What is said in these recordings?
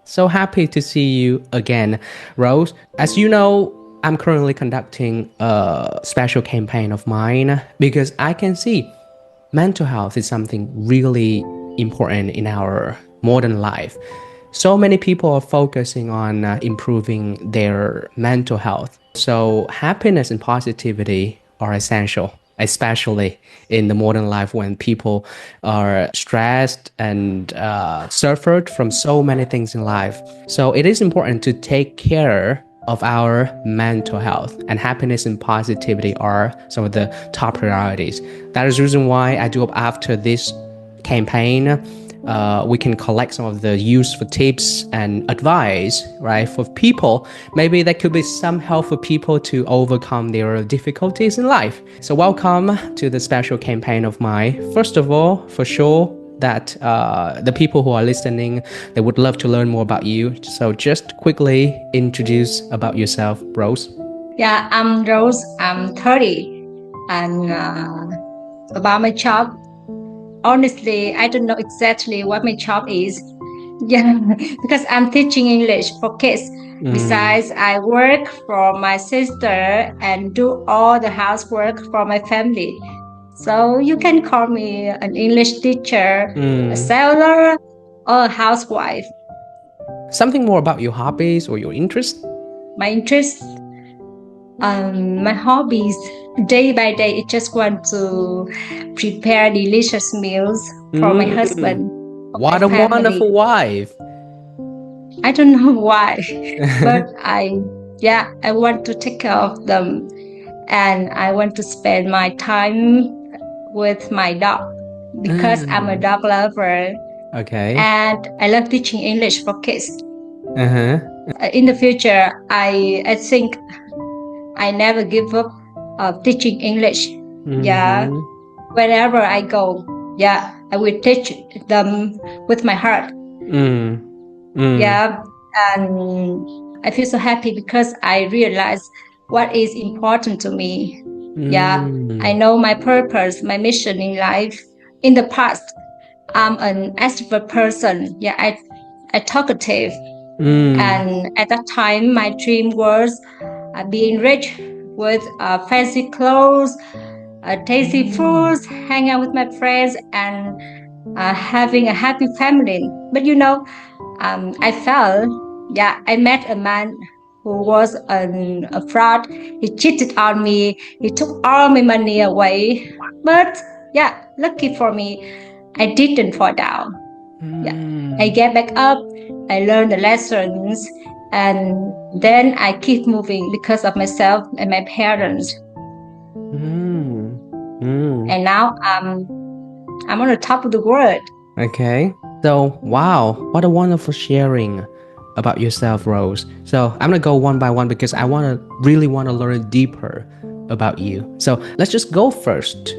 So happy to see you again, Rose. As you know, I'm currently conducting a special campaign of mine because I can see mental health is something really important in our modern life. So many people are focusing on improving their mental health. So happiness and positivity are essential, especially in the modern life when people are stressed and suffered from so many things in life. So it is important to take care of our mental health, and happiness and positivity are some of the top priorities. That is the reason why I do hope after this campaign we can collect some of the useful tips and advice, right, for people. Maybe that could be some help for people to overcome their difficulties in life. So welcome to the special campaign of mine. First of all, for sure that the people who are listening, they would love to learn more about you. So just quickly introduce about yourself, Rose. Yeah, I'm Rose. I'm 30. And about my job, honestly, I don't know exactly what my job is. Yeah, because I'm teaching English for kids. Besides, I work for my sister and do all the housework for my family. So you can call me an English teacher, a sailor, or a housewife. Something more about your hobbies or your interests? My interests, my hobbies, day by day, I just want to prepare delicious meals for my husband, for my What a family. wonderful wife. I don't know why, but I want to take care of them, and I want to spend my time with my dog because I'm a dog lover Okay. and I love teaching English for kids. Uh-huh. In the future, I think I never give up teaching English. Yeah, wherever I go, I will teach them with my heart. Yeah, and I feel so happy because I realize what is important to me. Yeah, I know my purpose, my mission in life. In the past, I'm an extrovert person. Yeah, I talkative. And at that time, my dream was being rich with fancy clothes, tasty foods, hang out with my friends, and having a happy family. But I fell. Yeah, I met a man who was a fraud. He cheated on me. He took all my money away. But lucky for me, I didn't fall down. Yeah, I get back up. I learned the lessons, and then I keep moving because of myself and my parents. And now I'm on the top of the world. Okay. So, wow, what a wonderful sharing about yourself, Rose. So, I'm gonna go one by one because I really wanna learn deeper about you. So, let's just go first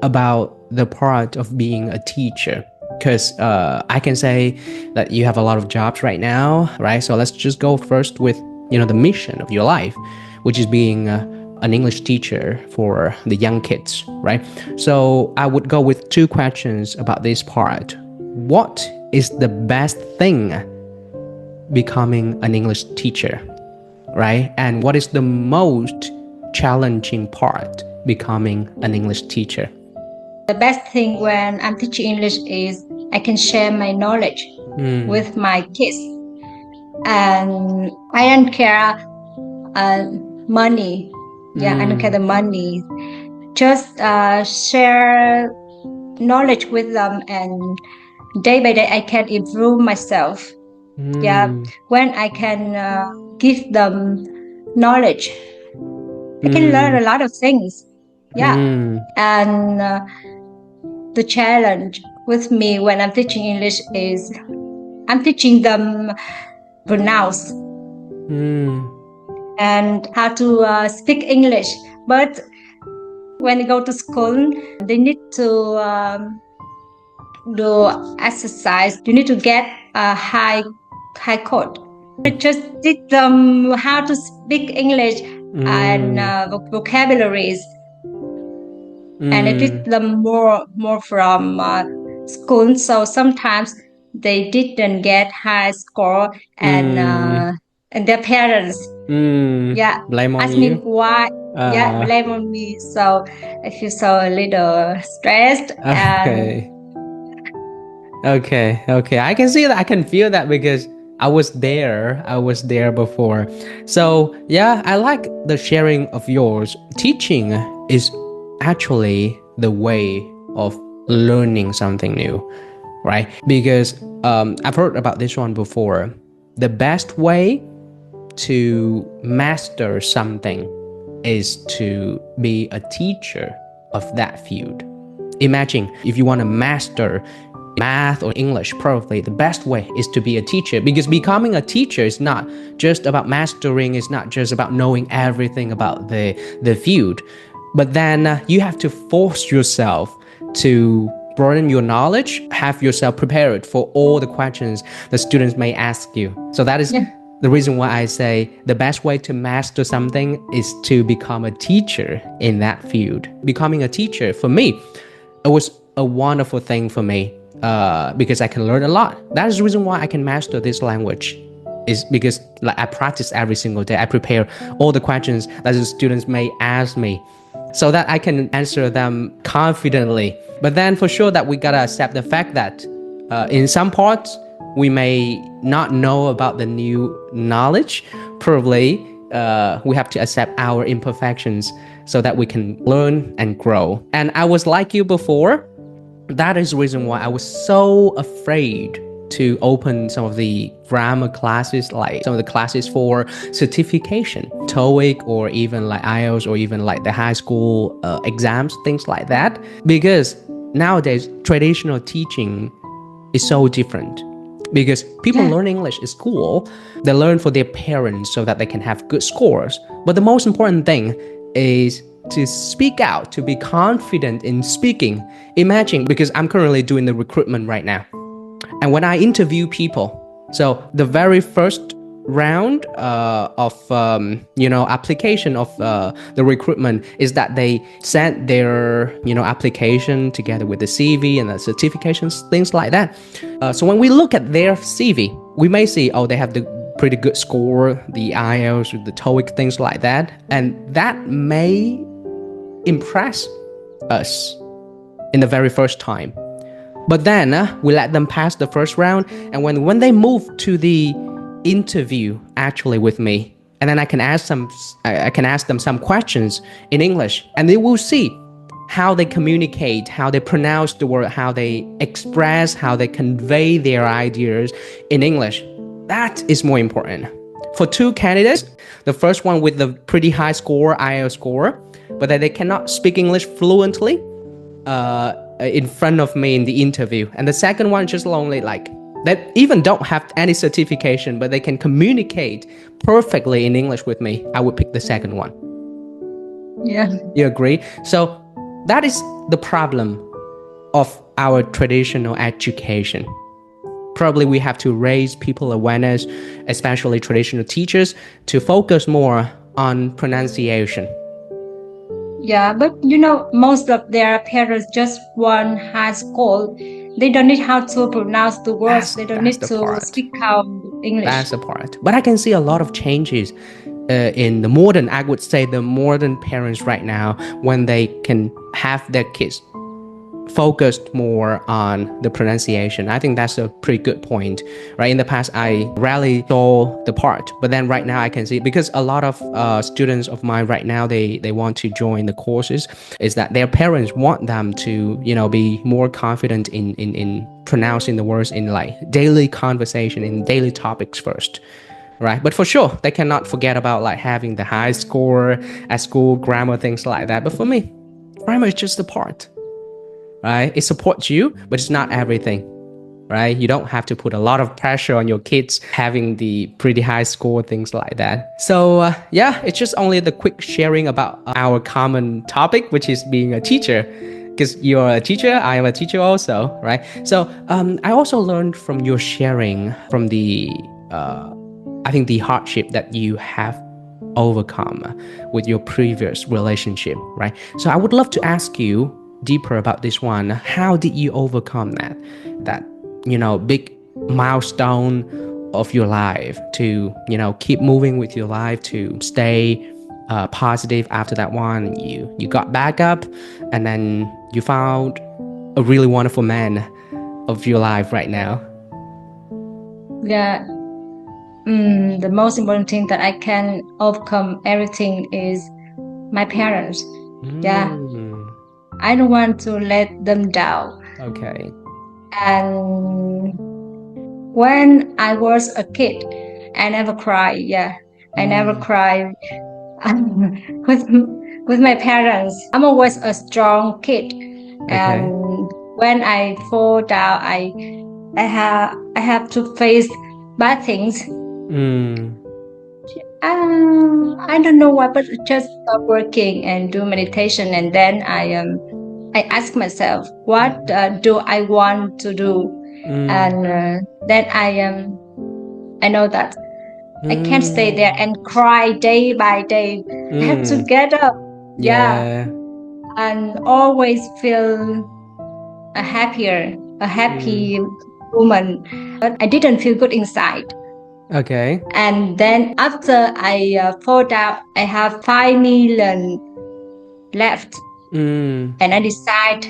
about the part of being a teacher. Because I can say that you have a lot of jobs right now, right? So let's just go first with the mission of your life, which is being an English teacher for the young kids, right? So I would go with two questions about this part. What is the best thing becoming an English teacher, right? And what is the most challenging part becoming an English teacher? The best thing when I'm teaching English is I can share my knowledge with my kids. And I don't care money. Yeah, I don't care the money. Just share knowledge with them, and day by day I can improve myself. Yeah, when I can give them knowledge, I can learn a lot of things. Yeah, and the challenge with me when I'm teaching English is I'm teaching them pronounce and how to speak English. But when they go to school, they need to do exercise. You need to get a high code. I just teach them how to speak English and vocabularies. And I teach them more from school. So sometimes they didn't get high score, and their parents, yeah, Blame on ask me you. why. Yeah, blame on me. So I feel so a little stressed, and Okay. Okay. I can see that. I can feel that because I was there. I was there before. So, yeah, I like the sharing of yours. Teaching is actually the way of learning something new, right? Because I've heard about this one before. The best way to master something is to be a teacher of that field. Imagine if you want to master math or English, probably the best way is to be a teacher, because becoming a teacher is not just about mastering, it's not just about knowing everything about the field, but then you have to force yourself to broaden your knowledge, have yourself prepared for all the questions the students may ask you. So that is the reason why I say the best way to master something is to become a teacher in that field. Becoming a teacher, for me, it was a wonderful thing for me because I can learn a lot. That is the reason why I can master this language, is because like I practice every single day. I prepare all the questions that the students may ask me so that I can answer them confidently. But then for sure that we gotta accept the fact that in some parts we may not know about the new knowledge. Probably we have to accept our imperfections so that we can learn and grow. And I was like you before. That is the reason why I was so afraid to open some of the grammar classes, like some of the classes for certification, TOEIC, or even like IELTS, or even like the high school exams, things like that. Because nowadays, traditional teaching is so different. Because people learn English in school, they learn for their parents so that they can have good scores. But the most important thing is to speak out, to be confident in speaking. Imagine, because I'm currently doing the recruitment right now. And when I interview people, so the very first round of application of the recruitment is that they send their application together with the CV and the certifications, things like that. So when we look at their CV, we may see, oh, they have the pretty good score, the IELTS, the TOEIC, things like that, and that may impress us in the very first time. But then we let them pass the first round, and when they move to the interview actually with me, and then I can ask them some questions in English, and they will see how they communicate, how they pronounce the word, how they express, how they convey their ideas in English. That is more important. For two candidates, the first one with the pretty high score, IELTS score, but that they cannot speak English fluently in front of me in the interview. And the second one just only like, that even don't have any certification, but they can communicate perfectly in English with me. I would pick the second one. Yeah. You agree? So that is the problem of our traditional education. Probably we have to raise people awareness, especially traditional teachers, to focus more on pronunciation. Yeah, but most of their parents just want high school. They don't need how to pronounce the words. They don't need to speak out English. That's the part. But I can see a lot of changes in the modern, I would say the modern parents right now, when they can have their kids focused more on the pronunciation. I think that's a pretty good point, right? In the past, I rarely saw the part, but then right now I can see, because a lot of students of mine right now, they want to join the courses, is that their parents want them to, be more confident in pronouncing the words in like daily conversation, in daily topics first. Right, but for sure, they cannot forget about like having the high score at school, grammar, things like that. But for me, grammar is just a part. Right? It supports you, but it's not everything, right? You don't have to put a lot of pressure on your kids having the pretty high score, things like that. So it's just only the quick sharing about our common topic, which is being a teacher. Because you're a teacher, I am a teacher also, right? So I also learned from your sharing, from the, I think the hardship that you have overcome with your previous relationship, right? So I would love to ask you deeper about this one. How did you overcome that big milestone of your life to, keep moving with your life, to stay positive after that one. You got back up, and then you found a really wonderful man of your life right now. Yeah. The most important thing that I can overcome everything is my parents. Yeah. I don't want to let them down. Okay. And when I was a kid, I never cry. Yeah, I never cry with with my parents. I'm always a strong kid, and when I fall down, I have to face bad things. I don't know why, but just stop working and do meditation, and then I ask myself, what do I want to do? And then I know that I can't stay there and cry day by day. I have to get up. Yeah. And always feel a happy woman. But I didn't feel good inside. Okay. And then after I fall down, I have 5 million left. And I decide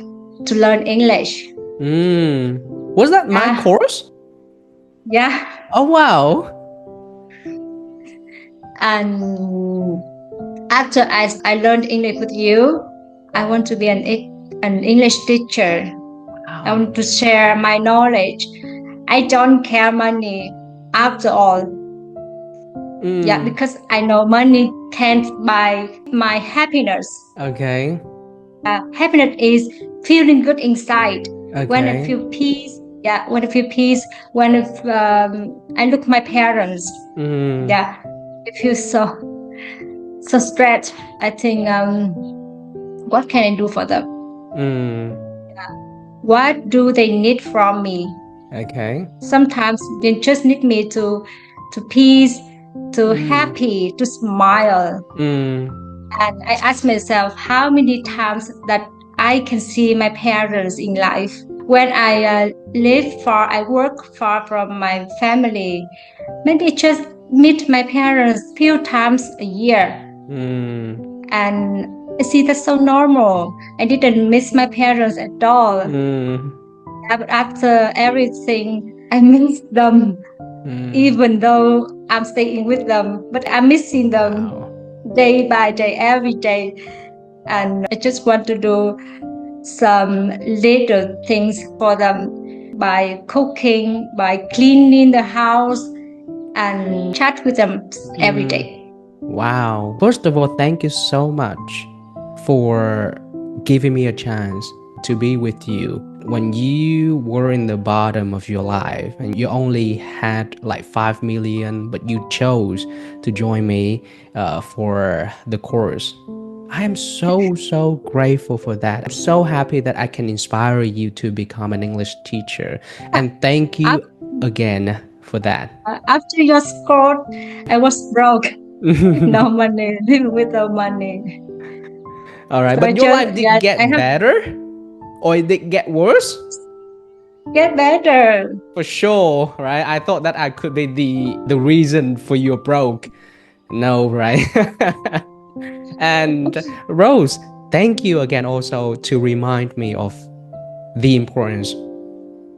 to learn English. Was that my course? Yeah. Oh, wow. And after I learned English with you, I want to be an English teacher. Wow. I want to share my knowledge. I don't care money after all. Yeah, because I know money can't buy my happiness. Okay. Happiness is feeling good inside. Okay. When I feel peace. Yeah, when I feel peace, when I look at my parents. Yeah, I feel so stressed. I think, what can I do for them? What do they need from me? Okay. Sometimes they just need me to peace, to happy, to smile. And I ask myself how many times that I can see my parents in life. When I I work far from my family, maybe just meet my parents few times a year. And I see that's so normal. I didn't miss my parents at all. But after everything, I miss them. Even though I'm staying with them, but I'm missing them day by day, every day. And I just want to do some little things for them by cooking, by cleaning the house, and chat with them every day. Wow. First of all, thank you so much for giving me a chance to be with you when you were in the bottom of your life and you only had like 5 million, but you chose to join me for the course. I am so grateful for that. I'm so happy that I can inspire you to become an English teacher. And thank you again for that. After your school, I was broke. No money, living with no money. All right, so but your life did get better? Or it did get worse? Get better. For sure, right? I thought that I could be the reason for your broke. No, right? And Rose, thank you again also to remind me of the importance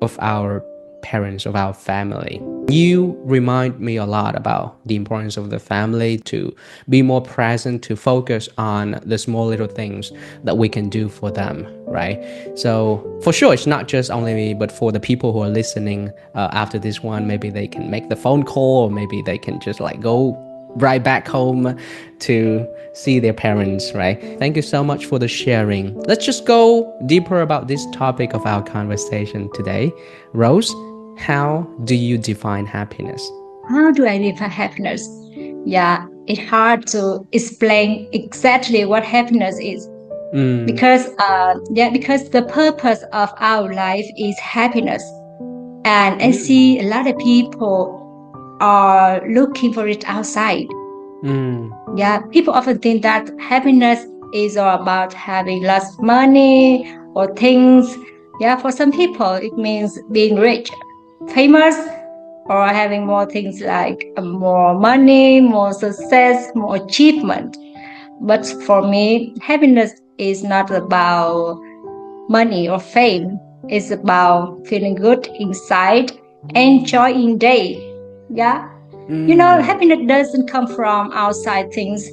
of our parents, of our family. You remind me a lot about the importance of the family, to be more present, to focus on the small little things that we can do for them, right? So for sure, it's not just only me, but for the people who are listening after this one, maybe they can make the phone call, or maybe they can just like go right back home to see their parents, right? Thank you so much for the sharing. Let's just go deeper about this topic of our conversation today. Rose, how do you define happiness? How do I define happiness? Yeah, it's hard to explain exactly what happiness is. Because the purpose of our life is happiness. And I see a lot of people are looking for it outside. Yeah, people often think that happiness is all about having lots of money or things. Yeah, for some people, it means being rich. famous or having more things like more money, more success, more achievement. But for me, happiness is not about money or fame. It's about feeling good inside, enjoying day. Yeah. Happiness doesn't come from outside things,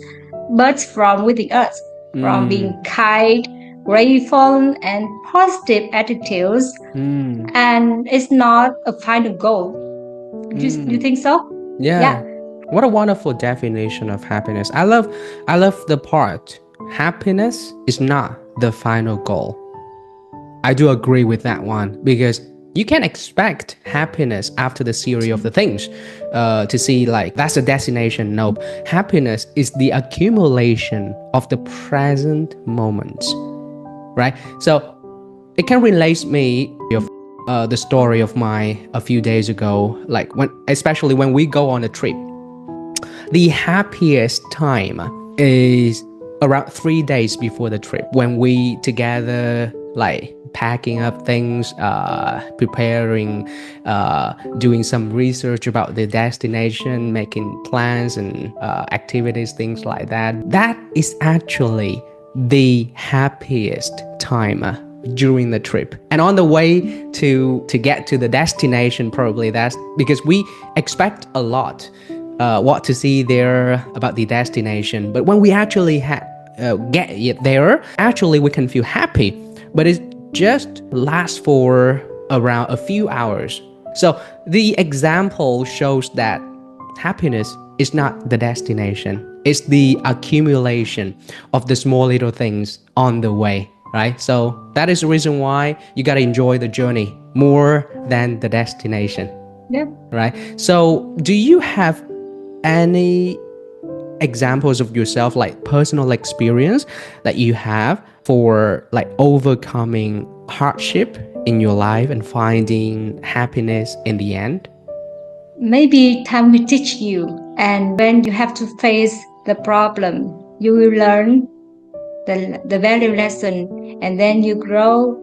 but from within us, from being kind, grateful, and positive attitudes. And it's not a final goal. You think so? Yeah. What a wonderful definition of happiness. I love the part. Happiness is not the final goal. I do agree with that one, because you can expect happiness after the series of the things to see like that's a destination. No, happiness is the accumulation of the present moments, right? So it can relate me of the story of my a few days ago, like especially when we go on a trip. The happiest time is around 3 days before the trip, when we together like packing up things, preparing, doing some research about the destination, making plans and activities, things like that. That is actually the happiest time during the trip. And on the way to get to the destination, probably that's because we expect a lot what to see there about the destination. But when we actually get it there, actually we can feel happy. But it just lasts for around a few hours. So the example shows that happiness is not the destination. It's the accumulation of the small little things on the way, right? So that is the reason why you gotta enjoy the journey more than the destination. Yeah. Right? So do you have any examples of yourself, like personal experience that you have for like overcoming hardship in your life and finding happiness in the end? Maybe time will teach you, and when you have to face the problem, you will learn the value lesson, and then you grow,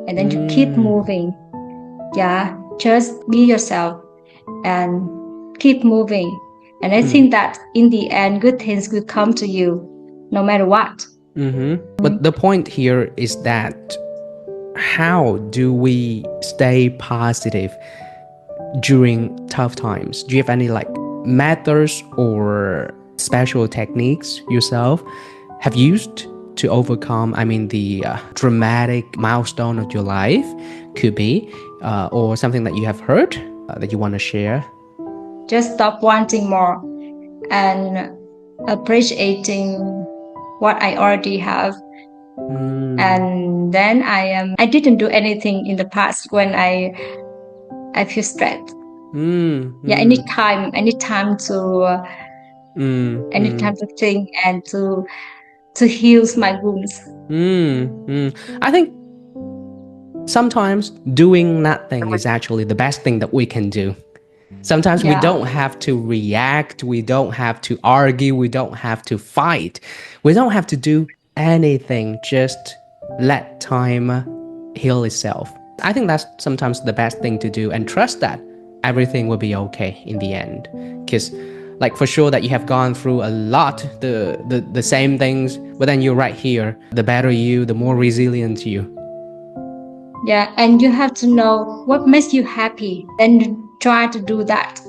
and then you keep moving. Yeah, just be yourself and keep moving. And I think that in the end, good things will come to you, no matter what. But the point here is that how do we stay positive during tough times? Do you have any like methods or special techniques yourself have used to overcome, the dramatic milestone of your life? Could be, or something that you have heard that you want to share? Just stop wanting more and appreciating what I already have. And then I didn't do anything in the past when I feel stressed. Yeah, I need time to think and to heal my wounds. I think sometimes doing nothing is actually the best thing that we can do. Sometimes we don't have to react, we don't have to argue, we don't have to fight, we don't have to do anything, just let time heal itself. I think that's sometimes the best thing to do, and trust that everything will be okay in the end. Because like for sure that you have gone through a lot, the same things, but then you're right here. The better you, the more resilient you. Yeah, and you have to know what makes you happy and try to do that.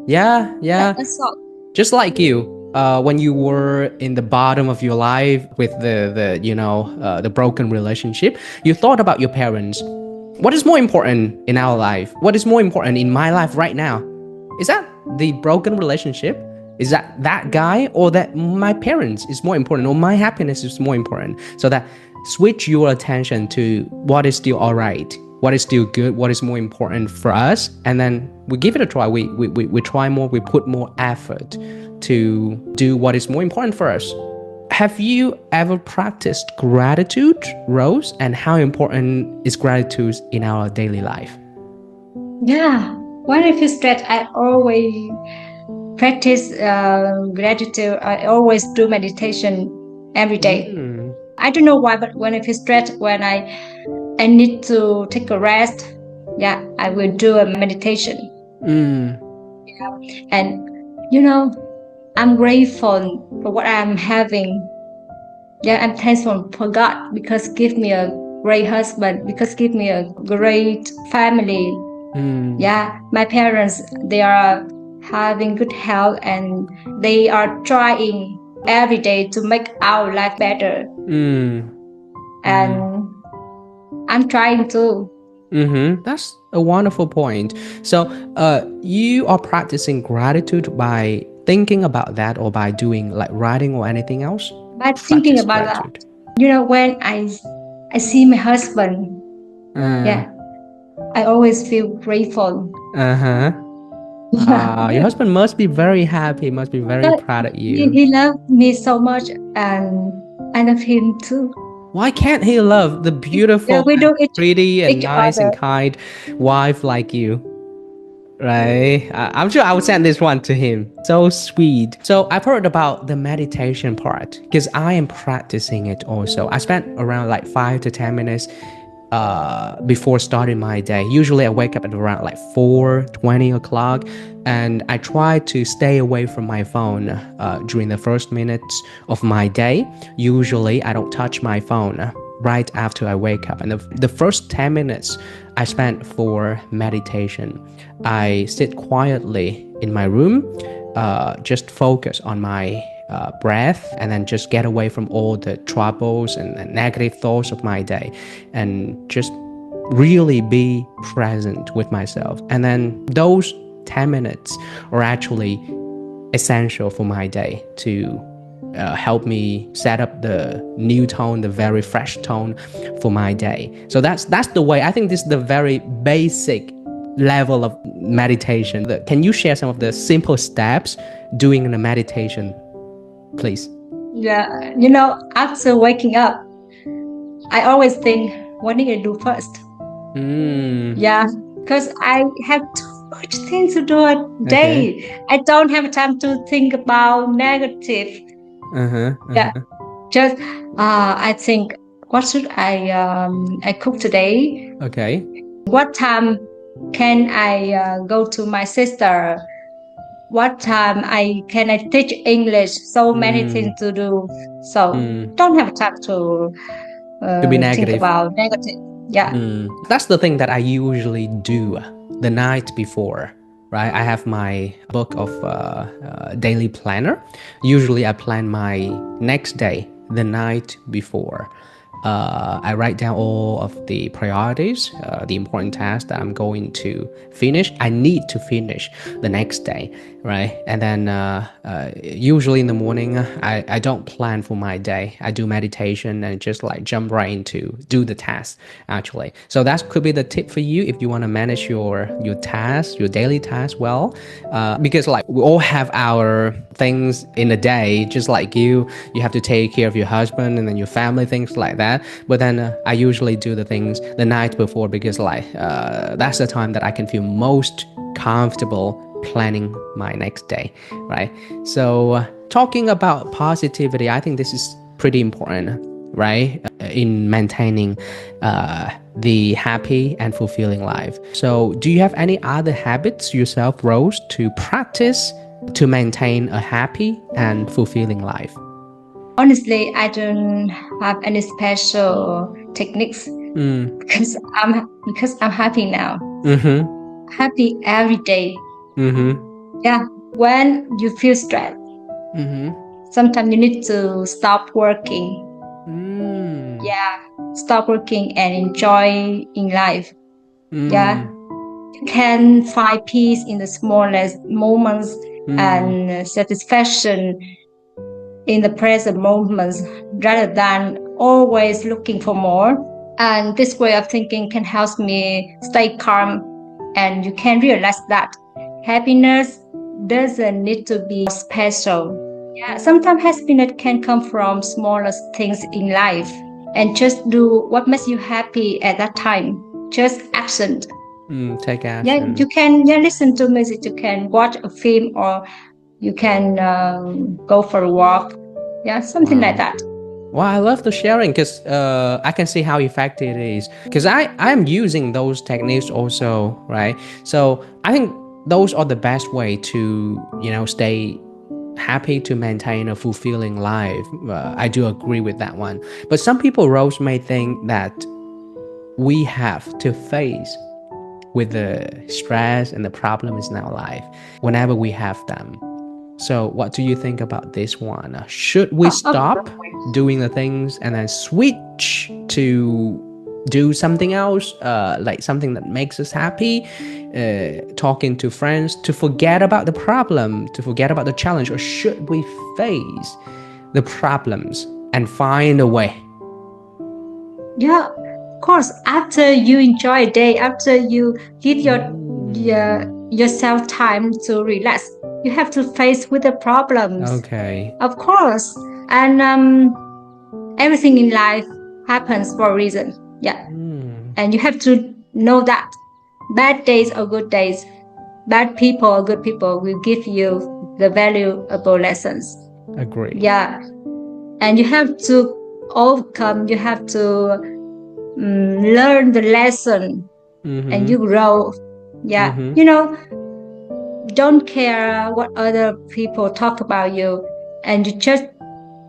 Yeah. That's all. Just like you, when you were in the bottom of your life with the broken relationship, you thought about your parents. What is more important in our life? What is more important in my life right now? Is that the broken relationship? Is that guy, or that my parents is more important, or my happiness is more important? So that switch your attention to what is still all right, what is still good, what is more important for us, and then we give it a try. We try more, we put more effort to do what is more important for us. Have you ever practiced gratitude, Rose? And how important is gratitude in our daily life? Yeah, when I feel stressed, I always practice gratitude. I always do meditation every day. I don't know why, but when I feel stressed, when I need to take a rest, yeah, I will do a meditation. Mm. And you know, I'm grateful for what I'm having. Yeah, I'm thankful for God because give me a great husband, because give me a great family. Yeah, my parents, they are having good health and they are trying every day to make our life better. And I'm trying too. That's a wonderful point. So, you are practicing gratitude by thinking about that, or by doing like writing or anything else? But thinking Practice about that, gratitude. when I see my husband, yeah, I always feel grateful. Your husband must be very happy, must be very But proud of you. he loved me so much, and I love him too. Why can't he love the Yeah, beautiful, we do pretty, and each nice and other. kind wife like you? Right? I'm sure I would send this one to him. So sweet. So I've heard about the meditation part because I am practicing it also. I spent around like 5 to 10 minutes before starting my day. Usually I wake up at around like 4:20 o'clock, and I try to stay away from my phone during the first minutes of my day. Usually I don't touch my phone right after I wake up, and the first 10 minutes I spent for meditation. I sit quietly in my room, just focus on my breath, and then just get away from all the troubles and negative thoughts of my day, and just really be present with myself. And then those 10 minutes are actually essential for my day to help me set up the new tone, the very fresh tone for my day. So that's the way. I think this is the very basic level of meditation. Can you share some of the simple steps doing the meditation, please? Yeah, after waking up, I always think, what did I do first? Yeah, because I have too much things to do a day. I don't have time to think about negative. Yeah, just I think, what should I cook today? Okay. What time can I go to my sister? What time can I teach English? So many things to do. So don't have time to be think negative. about negative. Yeah. That's the thing that I usually do the night before, right? I have my book of daily planner. Usually I plan my next day the night before. I write down all of the priorities, the important tasks that I'm going to finish. I need to finish the next day, right? And then usually in the morning, I don't plan for my day. I do meditation and just like jump right into do the task, actually. So that could be the tip for you if you want to manage your tasks, your daily tasks well. Because like we all have our things in a day, just like you have to take care of your husband and then your family, things like that. But then I usually do the things the night before because like that's the time that I can feel most comfortable planning my next day, right? So talking about positivity, I think this is pretty important, right, in maintaining the happy and fulfilling life. So do you have any other habits yourself, Rose, to practice to maintain a happy and fulfilling life? Honestly, I don't have any special techniques because I'm happy now. Happy every day. Yeah. When you feel stressed, sometimes you need to stop working. Yeah. Stop working and enjoy in life. Yeah. You can find peace in the smallest moments and satisfaction in the present moments rather than always looking for more. And this way of thinking can help me stay calm, and you can realize that happiness doesn't need to be special. Yeah, sometimes happiness can come from smallest things in life, and just do what makes you happy at that time. Just action. Take action. Yeah, you can listen to music, you can watch a film, or you can go for a walk. Yeah, something like that. Well, I love the sharing because I can see how effective it is. Because I'm using those techniques also, right? So I think those are the best way to stay happy, to maintain a fulfilling life. I do agree with that one. But some people, Rose, may think that we have to face with the stress and the problems in our life whenever we have them. So what do you think about this one? Should we stop doing the things and then switch to do something else, like something that makes us happy, talking to friends, to forget about the problem, to forget about the challenge? Or should we face the problems and find a way? Yeah, of course. After you enjoy a day, after you give yourself time to relax, you have to face with the problems. Okay. Of course. And everything in life happens for a reason. Yeah. And you have to know that bad days or good days, bad people or good people will give you the valuable lessons. Agree. Yeah. And you have to overcome, you have to learn the lesson, and you grow. Yeah. Don't care what other people talk about you, and you just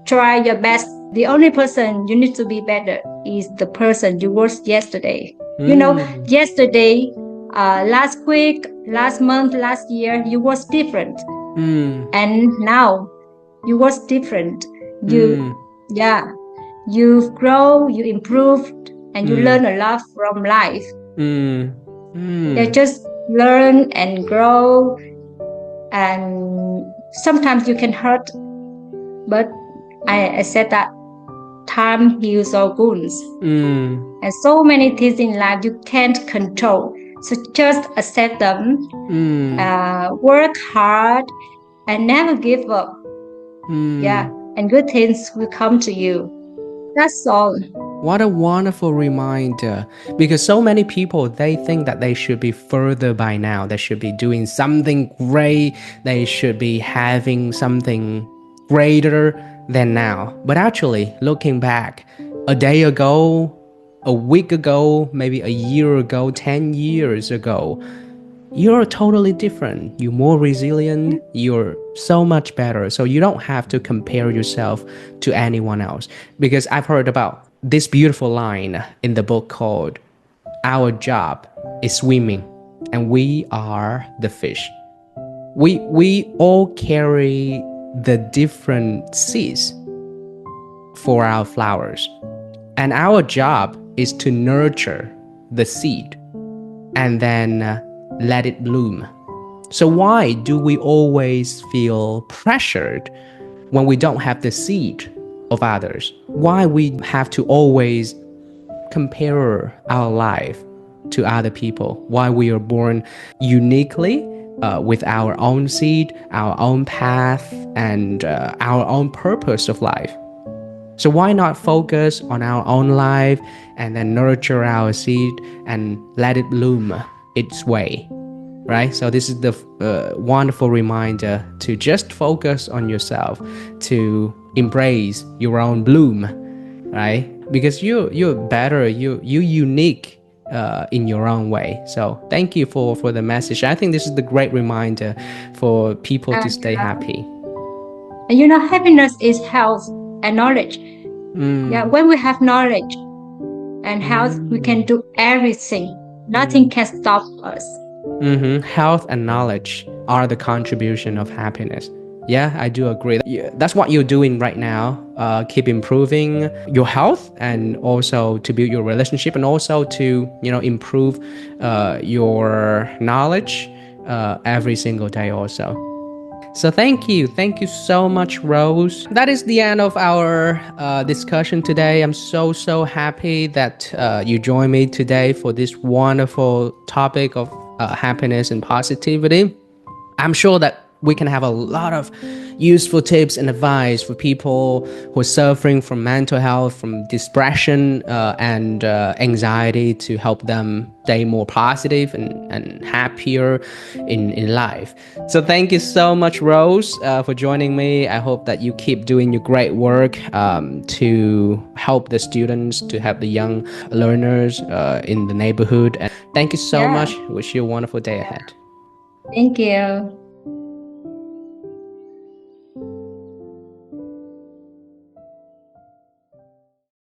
try your best. The only person you need to be better is the person you was yesterday. Yesterday, last week, last month, last year, you was different. And now you was different. You grow, you improved, and you learn a lot from life. You just learn and grow, and sometimes you can hurt, but I said that time heals all wounds. And so many things in life you can't control, so just accept them, work hard, and never give up. And good things will come to you. That's all. What a wonderful reminder. Because so many people, they think that they should be further by now. They should be doing something great. They should be having something greater than now. But actually, looking back, a day ago, a week ago, maybe a year ago, 10 years ago, you're totally different. You're more resilient. You're so much better. So you don't have to compare yourself to anyone else. Because I've heard about this beautiful line in the book called "Our job is swimming and we are the fish." We all carry the different seeds for our flowers. And our job is to nurture the seed and then let it bloom. So why do we always feel pressured when we don't have the seed of others? Why we have to always compare our life to other people? Why we are born uniquely with our own seed, our own path, and our own purpose of life? So why not focus on our own life and then nurture our seed and let it bloom its way, right? So this is the wonderful reminder to just focus on yourself, to embrace your own bloom, right? Because you're better, you're unique in your own way. So thank you for the message. I think this is the great reminder for people to stay happy. And happiness is health and knowledge. Yeah, when we have knowledge and health, we can do everything. Nothing can stop us. Health and knowledge are the contribution of happiness. Yeah, I do agree. That's what you're doing right now. Keep improving your health, and also to build your relationship, and also to improve your knowledge every single day also. So thank you so much, Rose. That is the end of our discussion today. I'm so happy that you joined me today for this wonderful topic of happiness and positivity. I'm sure that we can have a lot of useful tips and advice for people who are suffering from mental health, from depression and anxiety, to help them stay more positive and happier in life. So thank you so much, Rose, for joining me. I hope that you keep doing your great work to help the students, to help the young learners in the neighborhood. And thank you so much. Wish you a wonderful day ahead. Thank you.